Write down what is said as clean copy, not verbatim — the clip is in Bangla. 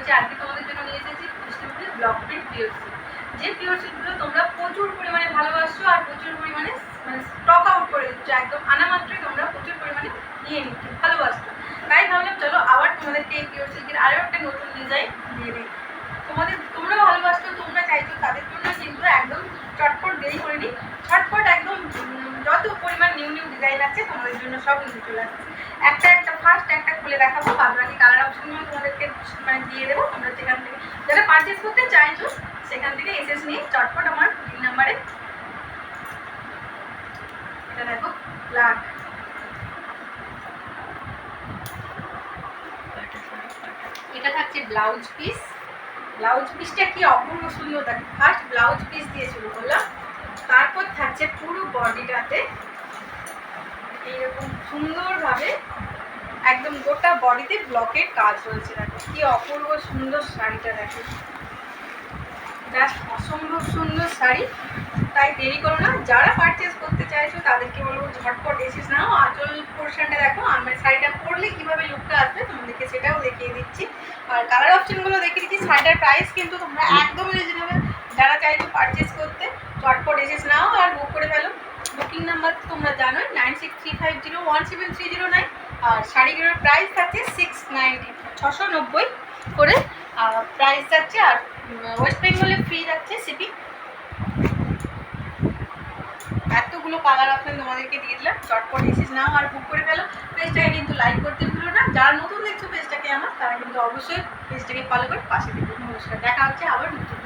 রয়েছে। আজকে তোমাদের জন্য নিয়ে এসেছি কৃষ্ণপুরের ব্লক প্রিন্ট পিওর সিল্ক। যে পিওর সিল্কগুলো তোমরা প্রচুর পরিমাণে ভালোবাসছো আর প্রচুর পরিমাণে স্টক আউট করে দিচ্ছ, একদম আনা মাত্রই তোমরা প্রচুর পরিমাণে নিয়ে নিচ্ছ, ভালোবাসছো। তাই ভাবলাম চলো আবার তোমাদেরকে এই পিওর সিল্কের আরও একটা নতুন ডিজাইন দিয়ে দিই। তোমরাও ভালোবাসছো, তোমরা চাইছো, তাদের জন্য কিন্তু একদম চটপট দেরি করিনি, ঝটপট একদম যত পরিমাণ নিউ নিউ ডিজাইন আছে তোমাদের জন্য সব নিয়ে চলে আসছে। একটা ফার্স্ট একটা খুলে দেখাবো, বাদ বাকি কালার অপশনগুলো তোমাদেরকে দিয়ে দেবো। তোমরা সেখান থেকে যারা পারচেস করতে চাইছো সেখান থেকে এসএস নিয়ে চটপট আমার 3 নাম্বারে। এটা দেখো ব্ল্যাক, এটা থাকছে ব্লাউজ পিস। ব্লাউজ পিসটা কি অপূর্ব সুন্দর, থাকে ফার্স্ট ব্লাউজ পিস দিয়ে শুরু করলাম, তারপর থাকছে পুরো বডিটাতে এইরকম সুন্দরভাবে একদম গোটা বডিতে ব্লকের কাজ রয়েছে। দেখো কি অপূর্ব সুন্দর শাড়িটা, দেখো জাস্ট অসম্ভব সুন্দর শাড়ি। তাই দেরি করো না, যারা পারচেস করতে চাইছো তাদেরকে বলবো ঝটপট এসেস নাও। আঁচল পোর্শনটা দেখো, আমার শাড়িটা পরলে কীভাবে লুকটা আসবে তোমাদেরকে সেটাও দেখিয়ে দিচ্ছি, আর কালার অপশনগুলো দেখিয়ে দিচ্ছি। শাড়িটার প্রাইস কিন্তু তোমরা একদম রিজনেবল, যারা চাইছো পারচেস করতে ঝটপট এসেস নাও আর বুক করে ফেলো। বুকিং নাম্বার তোমরা জানোই 9635017309, আর শাড়িগুলোর প্রাইস থাকছে 690 করে প্রাইস যাচ্ছে, আর ওয়েস্ট বেঙ্গলে ফ্রি যাচ্ছে শিপিং। এতগুলো কালার অপশন তোমাদেরকে দিয়ে দিলাম, চটপট এসেস নাও আর বুক করে ফেলো। পেজটাকে কিন্তু লাইক করতে ভুলো না, যারা নতুন দেখছো পেজটাকে আমার, তারা কিন্তু অবশ্যই পেজটাকে ফলো করে পাশে দেখো। নমস্কার, দেখা হচ্ছে আবার নতুন।